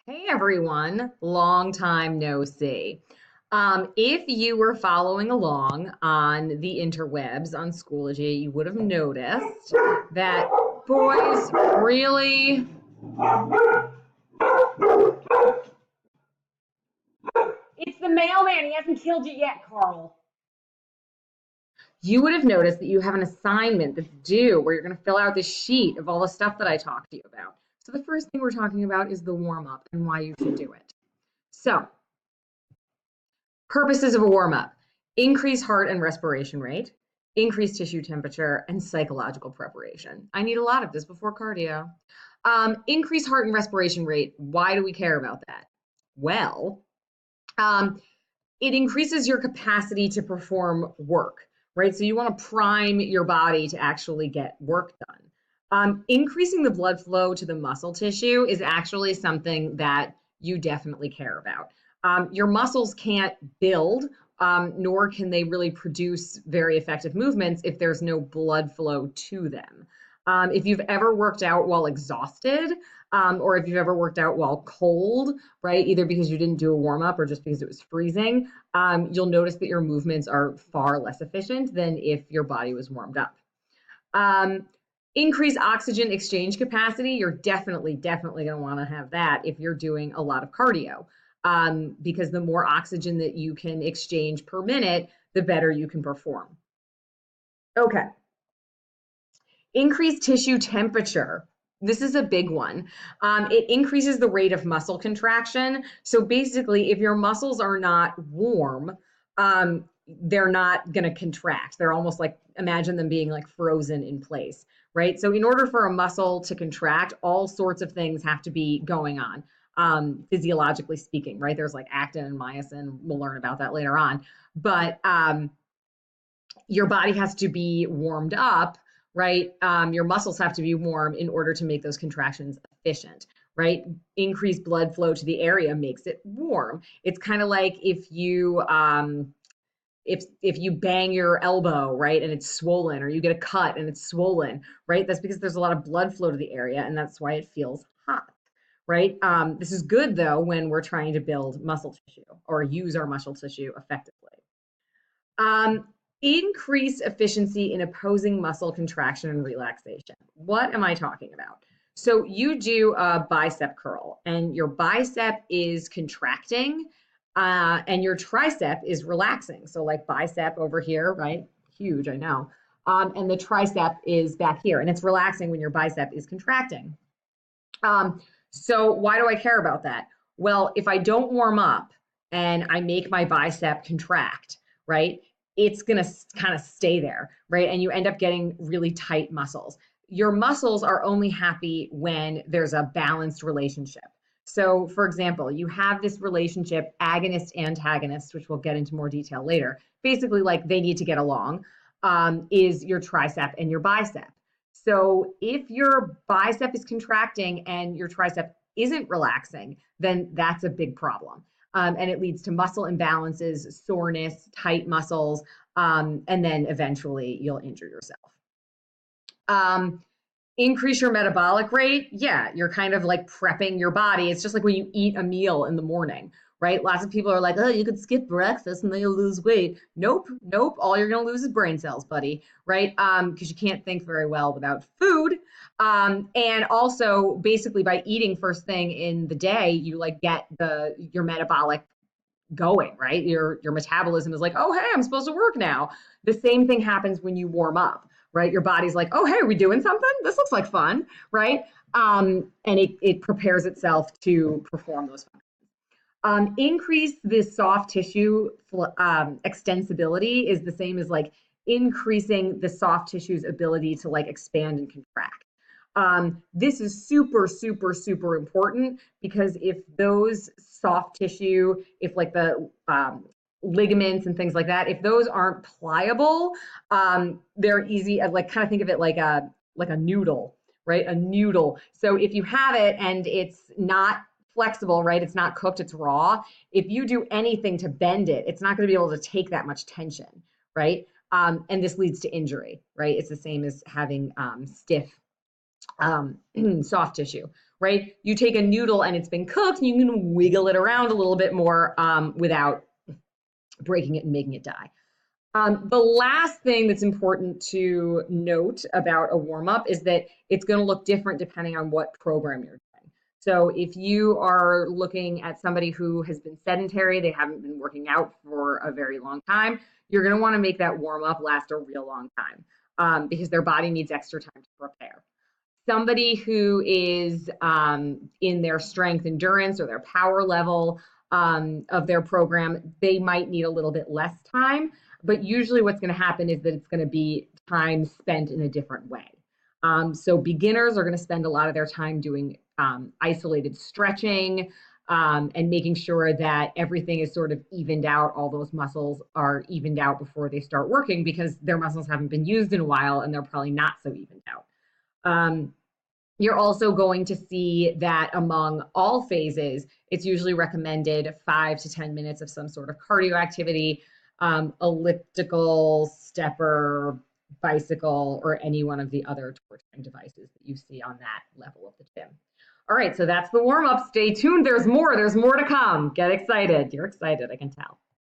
Hey everyone, long time no see. If you were following along on the interwebs on Schoology, you would have noticed that boys really, It's the mailman. He hasn't killed you yet, Carl. you would have noticed that you have an assignment that's due where you're going to fill out this sheet of all the stuff that I talked to you about. So the first thing we're talking about is the warm up and why you should do it. So, purposes of a warm up: increase heart and respiration rate, increase tissue temperature, and psychological preparation. I need a lot of this before cardio. Increase heart and respiration rate. Why do we care about that? Well, um, it increases your capacity to perform work, right? So you want to prime your body to actually get work done. Increasing the blood flow to the muscle tissue is actually something that you definitely care about. Your muscles can't build, nor can they really produce very effective movements if there's no blood flow to them. If you've ever worked out while exhausted, or if you've ever worked out while cold, right, either because you didn't do a warm up or just because it was freezing, you'll notice that your movements are far less efficient than if your body was warmed up. Um, Increase oxygen exchange capacity. You're definitely going to want to have that if you're doing a lot of cardio, because the more oxygen that you can exchange per minute, the better you can perform. Okay. Increase tissue temperature. This is a big one. It increases the rate of muscle contraction. So basically, if your muscles are not warm, they're not going to contract. They're almost like, imagine them being like frozen in place, right? So in order for a muscle to contract, all sorts of things have to be going on, physiologically speaking, right? There's like actin and myosin. We'll learn about that later on. But your body has to be warmed up, right? Your muscles have to be warm in order to make those contractions efficient, right? Increased blood flow to the area makes it warm. It's kind of like if you bang your elbow, right, and it's swollen, or you get a cut and it's swollen, right? That's because there's a lot of blood flow to the area, and that's why it feels hot, right? This is good though when we're trying to build muscle tissue or use our muscle tissue effectively. Um, Increase efficiency in opposing muscle contraction and relaxation. What am I talking about? So you do a bicep curl, and your bicep is contracting, and your tricep is relaxing. So like bicep over here, right? Huge, I know. And the tricep is back here, and it's relaxing when your bicep is contracting. So why do I care about that? Well, if I don't warm up and I make my bicep contract, right, it's going to kind of stay there, right? And you end up getting really tight muscles. Your muscles are only happy when there's a balanced relationship. So, for example, you have this relationship agonist antagonist, which we'll get into more detail later. Basically, like they need to get along, is your tricep and your bicep. So if your bicep is contracting and your tricep isn't relaxing, then that's a big problem. And it leads to muscle imbalances, soreness, tight muscles, and then eventually you'll injure yourself. Um, Increase your metabolic rate. Yeah, you're kind of like prepping your body. It's just like when you eat a meal in the morning, right? Lots of people are like, oh, you could skip breakfast and then you'll lose weight. Nope, nope. All you're going to lose is brain cells, buddy, right? Because you can't think very well without food. And also, basically, by eating first thing in the day, you like get your metabolic going, right? Your metabolism is like, oh, hey, I'm supposed to work now. The same thing happens when you warm up, right? Your body's like, oh, hey, are we doing something? This looks like fun, right? And it prepares itself to perform those functions. Increase the soft tissue extensibility is the same as like increasing the soft tissue's ability to like expand and contract. This is super, super, super important because if those soft tissue, if like the ligaments and things like that, if those aren't pliable, they're easy. Like kind of think of it like a noodle, right? A noodle. So if you have it and it's not flexible, right? It's not cooked, it's raw. If you do anything to bend it, it's not going to be able to take that much tension, right? And this leads to injury, right? It's the same as having stiff soft tissue. right? You take a noodle and it's been cooked, and you can wiggle it around a little bit more without breaking it and making it die. The last thing that's important to note about a warm up is that it's going to look different depending on what program you're doing. So if you are looking at somebody who has been sedentary, they haven't been working out for a very long time, you're going to want to make that warm up last a real long time because their body needs extra time to prepare. Somebody who is in their strength endurance or their power level of their program, they might need a little bit less time. But usually what's going to happen is that it's going to be time spent in a different way. So beginners are going to spend a lot of their time doing isolated stretching and making sure that everything is sort of evened out. All those muscles are evened out before they start working because their muscles haven't been used in a while and they're probably not so evened out. You're also going to see that among all phases, it's usually recommended 5 to 10 minutes of some sort of cardio activity, elliptical, stepper, bicycle, or any one of the other torturing devices that you see on that level of the gym. All right, so that's the warm up. Stay tuned. There's more. There's more to come. Get excited. You're excited, I can tell.